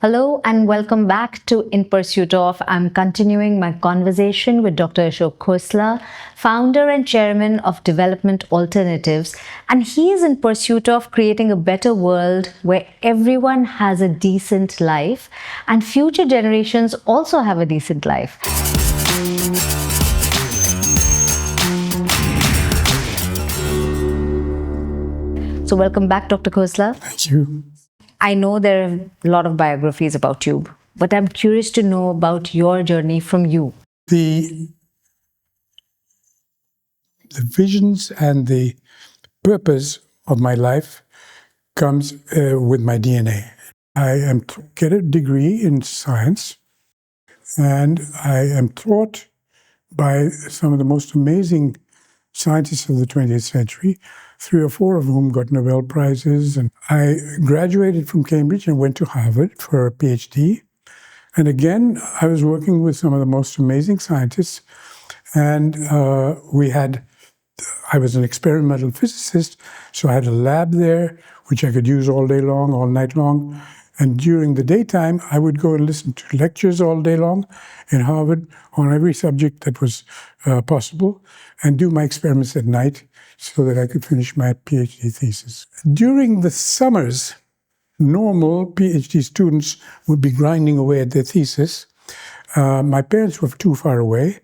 Hello and welcome back to In Pursuit of. I'm continuing my conversation with Dr. Ashok Khosla, founder and chairman of Development Alternatives, and he is in pursuit of creating a better world where everyone has a decent life and future generations also have a decent life. So welcome back, Dr. Khosla. Thank you. I know there are a lot of biographies about you, but I'm curious to know about your journey from you. The visions and the purpose of my life comes with my DNA. I get a degree in science, and I am taught by some of the most amazing scientists of the 20th century, 3 or 4 of whom got Nobel Prizes. And I graduated from Cambridge and went to Harvard for a PhD. And again, I was working with some of the most amazing scientists. And I was an experimental physicist, so I had a lab there, which I could use all day long, all night long. And during the daytime, I would go and listen to lectures all day long in Harvard on every subject that was possible, and do my experiments at night so that I could finish my PhD thesis. During the summers, normal PhD students would be grinding away at their thesis. My parents were too far away,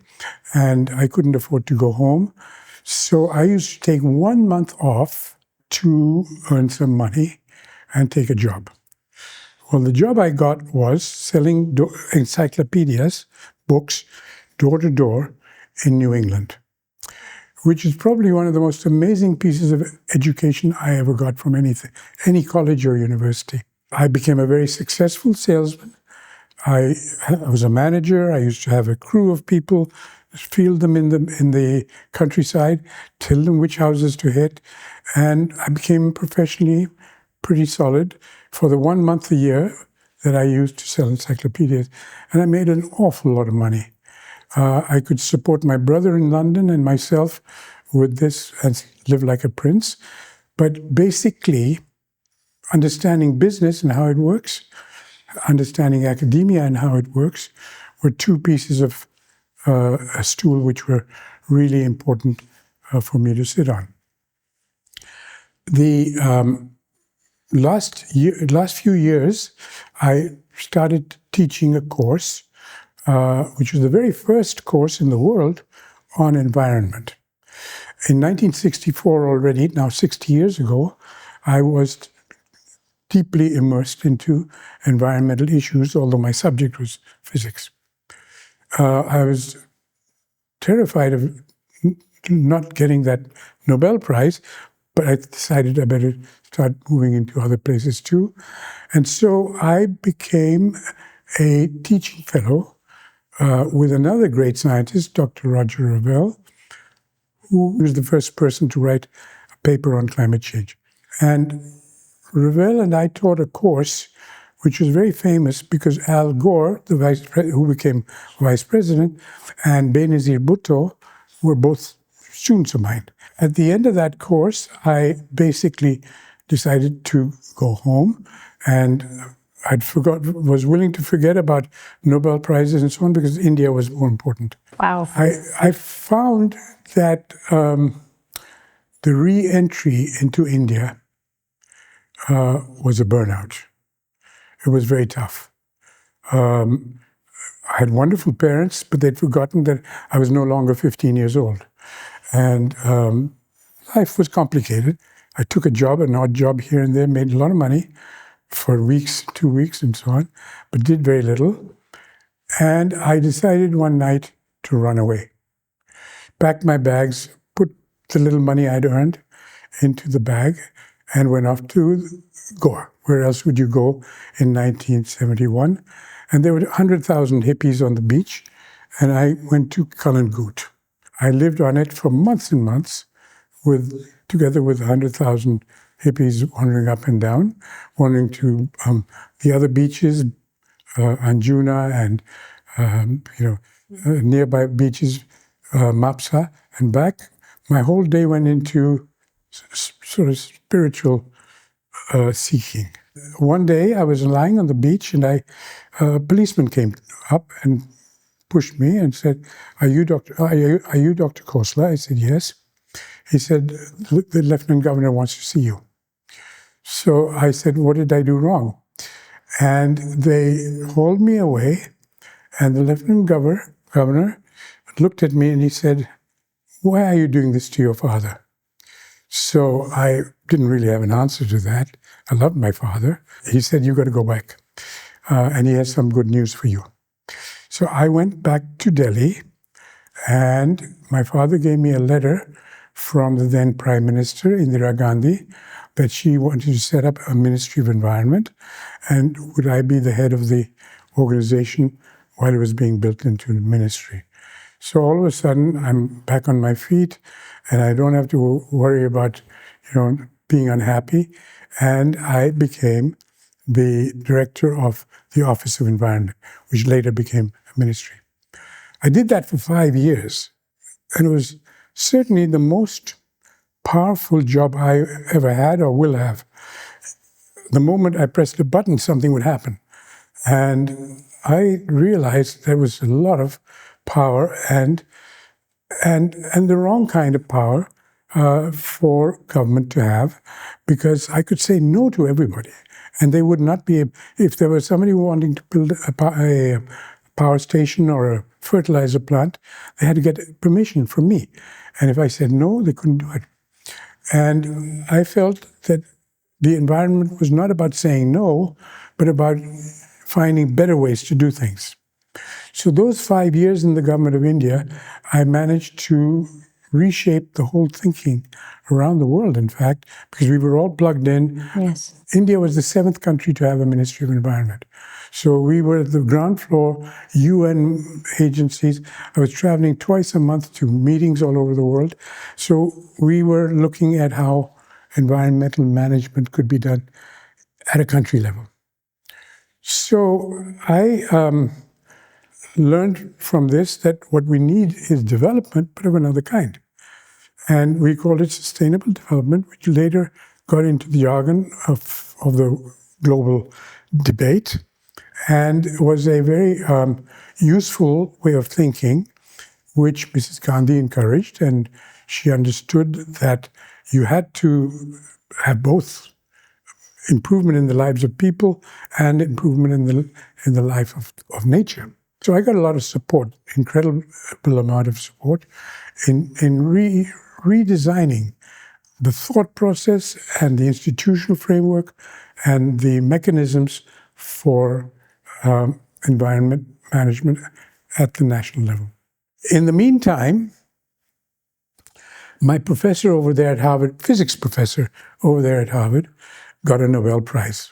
and I couldn't afford to go home. So I used to take 1 month off to earn some money and take a job. Well, the job I got was selling encyclopedias, books, door to door in New England, which is probably one of the most amazing pieces of education I ever got from any college or university. I became a very successful salesman. I was a manager. I used to have a crew of people, field them in the countryside, tell them which houses to hit, and I became professionally pretty solid for the 1 month a year that I used to sell encyclopedias. And I made an awful lot of money. I could support my brother in London and myself with this and live like a prince. But basically, understanding business and how it works, understanding academia and how it works, were 2 pieces of a stool which were really important for me to sit on. The last few years, I started teaching a course, which was the very first course in the world on environment. In 1964 already, now 60 years ago, I was deeply immersed into environmental issues, although my subject was physics. I was terrified of not getting that Nobel Prize, but I decided I better start moving into other places too. And so I became a teaching fellow with another great scientist, Dr. Roger Revelle, who was the first person to write a paper on climate change. And Revelle and I taught a course which was very famous because Al Gore, who became vice president, and Benazir Bhutto were both students of mine. At the end of that course, I basically decided to go home, and was willing to forget about Nobel Prizes and so on because India was more important. Wow. I found that the re-entry into India was a burnout. It was very tough. I had wonderful parents, but they'd forgotten that I was no longer 15 years old. And life was complicated. I took an odd job here and there, made a lot of money for weeks, 2 weeks and so on, but did very little. And I decided one night to run away. Packed my bags, put the little money I'd earned into the bag, and went off to Goa. Where else would you go in 1971? And there were 100,000 hippies on the beach, and I went to Kalangut. I lived on it for months and months, together with 100,000 hippies wandering up and down, wandering to the other beaches, Anjuna and nearby beaches, Mapsa and back. My whole day went into sort of spiritual seeking. one day I was lying on the beach and a policeman came up and pushed me and said, are you Dr. Khosla? I said, yes. He said, the Lieutenant Governor wants to see you. So I said, what did I do wrong? And they hauled me away, and the Lieutenant Governor looked at me and he said, why are you doing this to your father? So I didn't really have an answer to that. I loved my father. He said, you've got to go back. And he has some good news for you. So I went back to Delhi, and my father gave me a letter from the then Prime Minister, Indira Gandhi, that she wanted to set up a Ministry of Environment, and would I be the head of the organization while it was being built into the ministry. So all of a sudden, I'm back on my feet, and I don't have to worry about, being unhappy. And I became the director of the Office of Environment, which later became a ministry. I did that for 5 years, and it was certainly the most powerful job I ever had or will have. The moment I pressed a button, something would happen. And I realized there was a lot of power and the wrong kind of power for government to have, because I could say no to everybody. And they would not be, if there was somebody wanting to build a power station or a fertilizer plant, they had to get permission from me. And if I said no, they couldn't do it. And I felt that the environment was not about saying no, but about finding better ways to do things. So those 5 years in the government of India, I managed to reshape the whole thinking around the world, in fact, because we were all plugged in. Yes. India was the 7th country to have a Ministry of Environment. So we were at the ground floor, UN agencies. I was traveling twice a month to meetings all over the world. So we were looking at how environmental management could be done at a country level. So I learned from this that what we need is development, but of another kind. And we called it sustainable development, which later got into the jargon of the global debate, and was a very useful way of thinking, which Mrs. Gandhi encouraged. And she understood that you had to have both improvement in the lives of people and improvement in the life of nature. So I got a lot of support, incredible amount of support in redesigning the thought process and the institutional framework and the mechanisms for environment management at the national level. In the meantime, my professor over there at Harvard, physics professor over there at Harvard, got a Nobel Prize.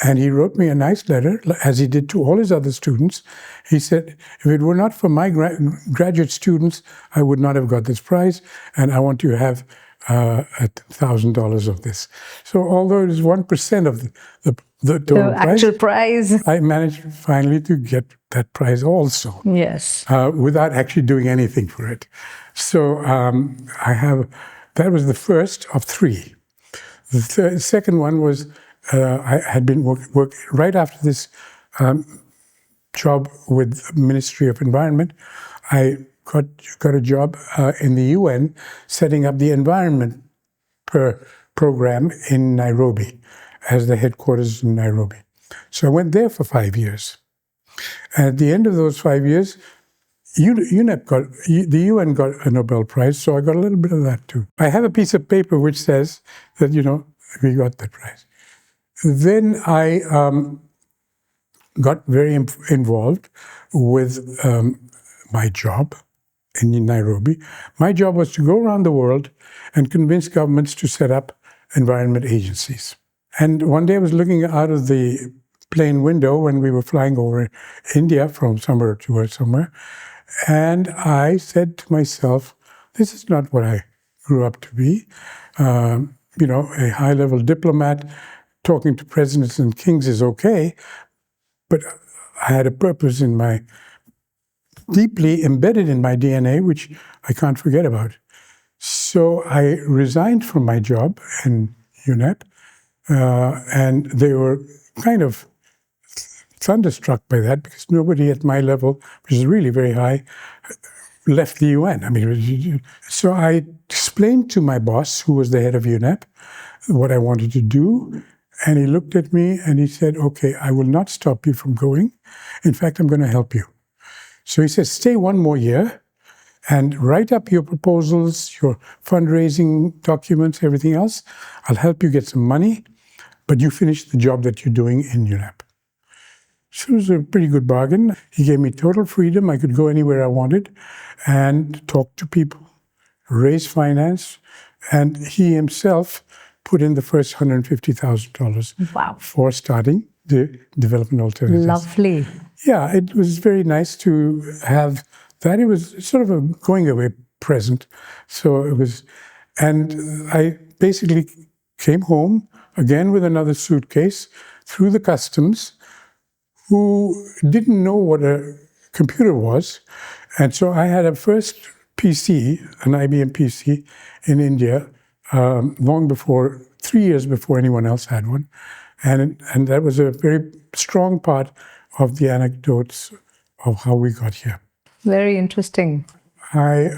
And he wrote me a nice letter, as he did to all his other students. He said, if it were not for my graduate students, I would not have got this prize, and I want you to have $1,000 of this. So although it is 1% of the total actual prize, I managed finally to get that prize also. Yes. Without actually doing anything for it. So that was the first of 3. The second one was, I had been work right after this job with the Ministry of Environment. I got a job in the UN setting up the environment program in Nairobi, as the headquarters in Nairobi. So I went there for 5 years. And at the end of those 5 years, the UN got a Nobel Prize, so I got a little bit of that too. I have a piece of paper which says that, we got that prize. Then I got very involved with my job in Nairobi. My job was to go around the world and convince governments to set up environment agencies. And one day I was looking out of the plane window when we were flying over India from somewhere to somewhere, and I said to myself, this is not what I grew up to be. A high-level diplomat talking to presidents and kings is okay, but I had a purpose deeply embedded in my DNA, which I can't forget about. So I resigned from my job in UNEP, And they were kind of thunderstruck by that because nobody at my level, which is really very high, left the UN. I mean, so I explained to my boss, who was the head of UNEP, what I wanted to do. And he looked at me and he said, okay, I will not stop you from going. In fact, I'm going to help you. So he says, stay one more year and write up your proposals, your fundraising documents, everything else. I'll help you get some money, but you finish the job that you're doing in UNEP. So it was a pretty good bargain. He gave me total freedom. I could go anywhere I wanted and talk to people, raise finance. And he himself put in the first $150,000 Wow. for starting the development alternatives. Lovely. Yeah, it was very nice to have that. It was sort of a going away present. So it was, and I basically came home again with another suitcase through the customs, who didn't know what a computer was. And so I had a first PC, an IBM PC in India, long before, 3 years before anyone else had one. And that was a very strong part of the anecdotes of how we got here. Very interesting. I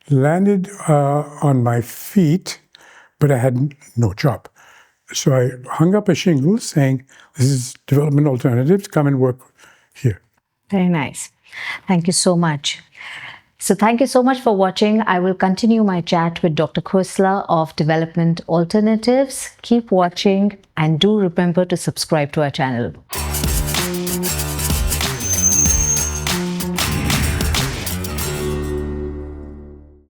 landed on my feet, but I had no job. So I hung up a shingle saying, this is Development Alternatives, come and work here. Very nice. Thank you so much. So thank you so much for watching. I will continue my chat with Dr. Khosla of Development Alternatives. Keep watching and do remember to subscribe to our channel.